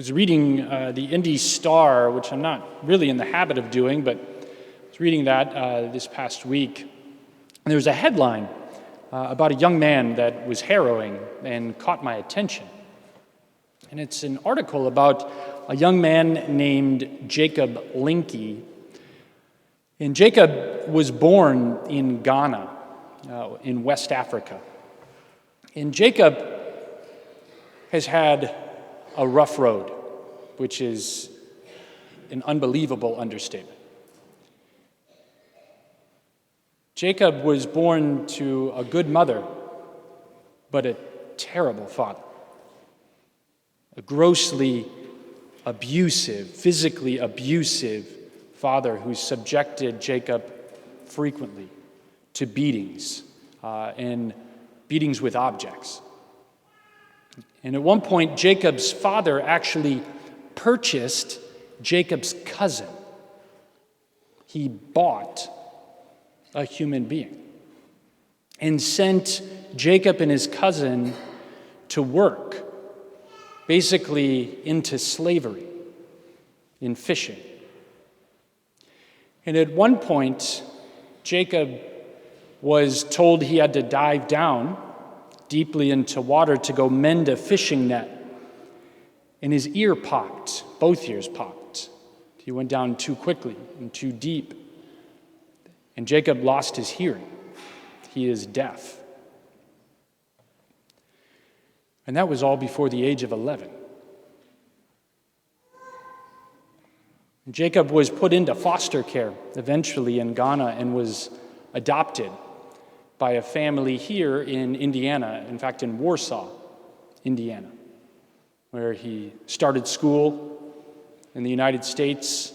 was reading the Indy Star, which I'm not really in the habit of doing, but I was reading that this past week. And there was a headline about a young man that was harrowing and caught my attention. And it's an article about a young man named Jacob Linke. And Jacob was born in Ghana, in West Africa. And Jacob has had a rough road, which is an unbelievable understatement. Jacob was born to a good mother, but a terrible father. A grossly abusive, physically abusive father who subjected Jacob frequently to beatings and beatings with objects. And at one point, Jacob's father actually purchased Jacob's cousin. He bought a human being and sent Jacob and his cousin to work, basically into slavery, in fishing. And at one point, Jacob was told he had to dive down deeply into water to go mend a fishing net. And his ear popped, both ears popped. He went down too quickly and too deep. And Jacob lost his hearing. He is deaf. And that was all before the age of 11. Jacob was put into foster care eventually in Ghana and was adopted by a family here in Indiana, in fact in Warsaw, Indiana, where he started school in the United States.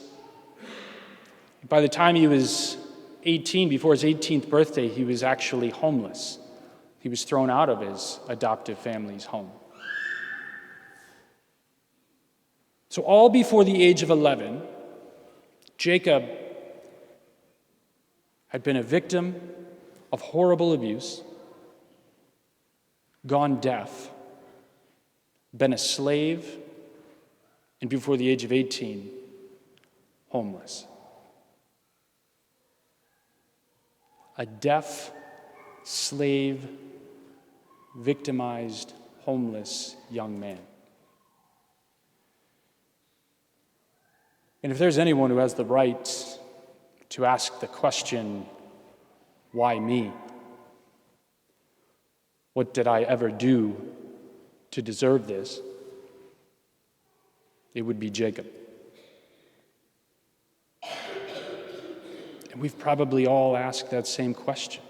By the time he was 18, before his 18th birthday, he was actually homeless. He was thrown out of his adoptive family's home. So all before the age of 11, Jacob had been a victim of horrible abuse, gone deaf, been a slave, and before the age of 18, homeless. A deaf, slave, victimized, homeless young man. And if there's anyone who has the right to ask the question, why me? What did I ever do to deserve this? It would be Jacob. And we've probably all asked that same question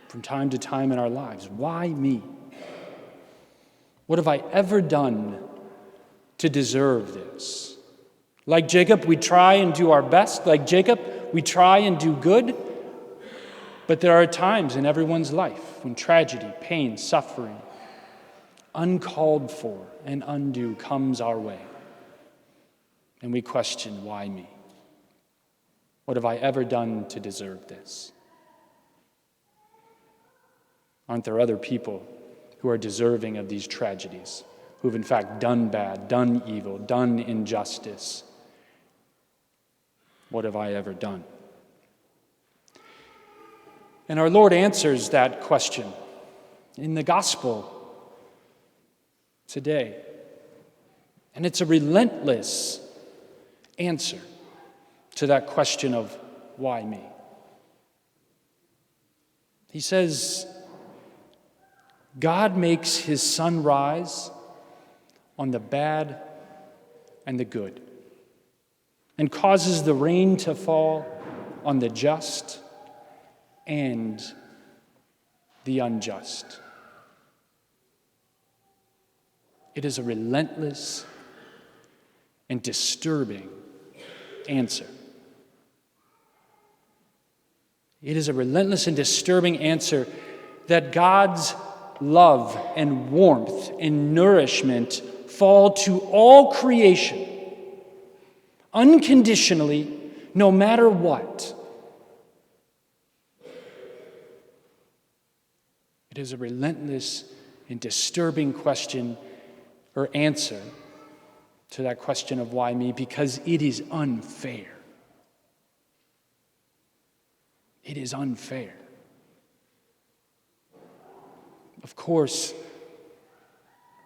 from time to time in our lives. Why me? What have I ever done to deserve this? Like Jacob, we try and do our best. Like Jacob, we try and do good. But there are times in everyone's life when tragedy, pain, suffering, uncalled for and undue comes our way. And we question, why me? What have I ever done to deserve this? Aren't there other people who are deserving of these tragedies, who've in fact done bad, done evil, done injustice? What have I ever done? And our Lord answers that question in the gospel today. And it's a relentless answer to that question of why me. He says, God makes his sun rise on the bad and the good, and causes the rain to fall on the just and the unjust. It is a relentless and disturbing answer. It is a relentless and disturbing answer that God's love and warmth and nourishment fall to all creation, unconditionally, no matter what. It is a relentless and disturbing question, her answer to that question of why me, because it is unfair. It is unfair. Of course,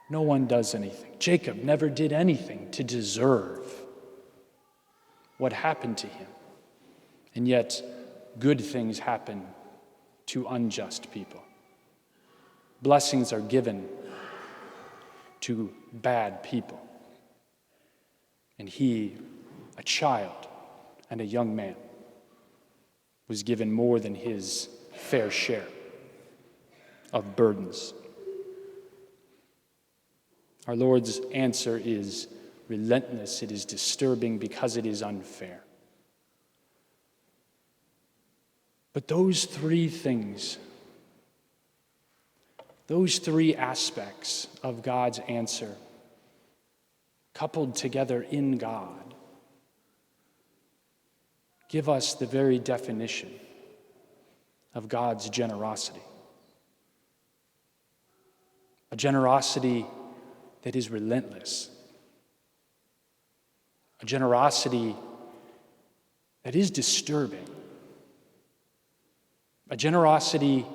no one does anything. Jacob never did anything to deserve what happened to him. And yet, good things happen to unjust people. Blessings are given to bad people. And he, a child and a young man, was given more than his fair share of burdens. Our Lord's answer is relentless. It is disturbing because it is unfair. But those three things, those three aspects of God's answer, coupled together in God, give us the very definition of God's generosity. A generosity that is relentless. A generosity that is disturbing. A generosity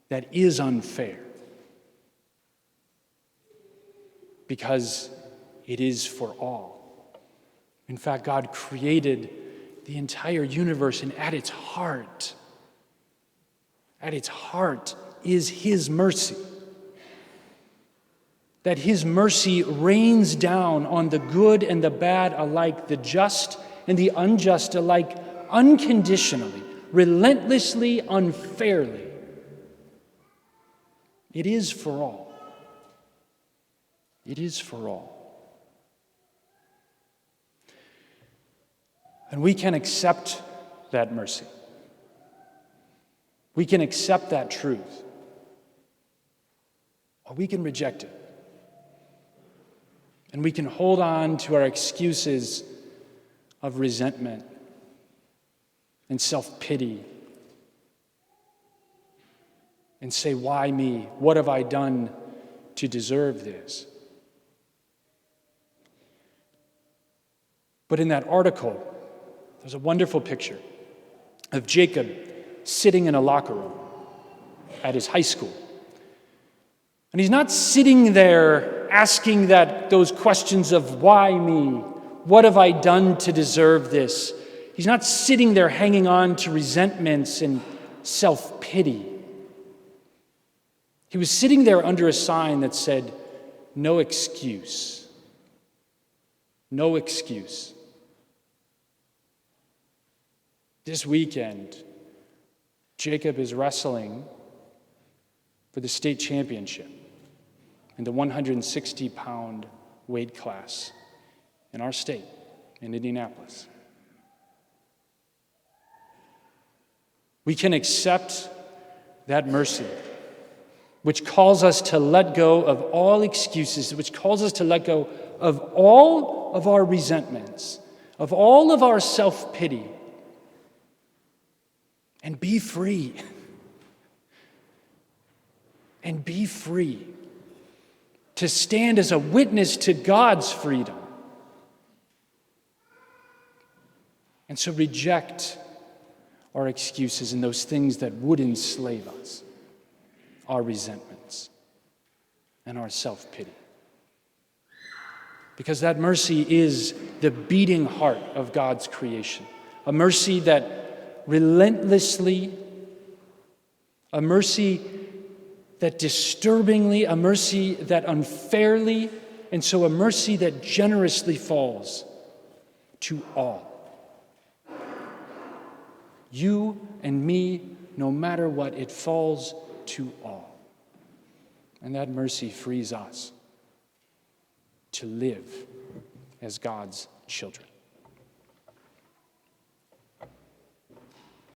that is unfair. Because it is for all. In fact, God created the entire universe, and at its heart is His mercy. That His mercy rains down on the good and the bad alike, the just and the unjust alike, unconditionally, relentlessly, unfairly. It is for all. It is for all. And we can accept that mercy. We can accept that truth. Or we can reject it. And we can hold on to our excuses of resentment and self-pity and say, why me? What have I done to deserve this? But in that article, there's a wonderful picture of Jacob sitting in a locker room at his high school. And he's not sitting there asking those questions of why me? What have I done to deserve this? He's not sitting there hanging on to resentments and self-pity. He was sitting there under a sign that said, no excuse. No excuse. This weekend, Jacob is wrestling for the state championship in the 160-pound weight class in our state, in Indianapolis. We can accept that mercy, which calls us to let go of all excuses, which calls us to let go of all of our resentments, of all of our self-pity, and be free. And be free to stand as a witness to God's freedom. And so reject our excuses and those things that would enslave us, our resentments and our self-pity. Because that mercy is the beating heart of God's creation, a mercy that relentlessly, a mercy that disturbingly, a mercy that unfairly, and so a mercy that generously falls to all. You and me, no matter what, it falls to all. And that mercy frees us to live as God's children.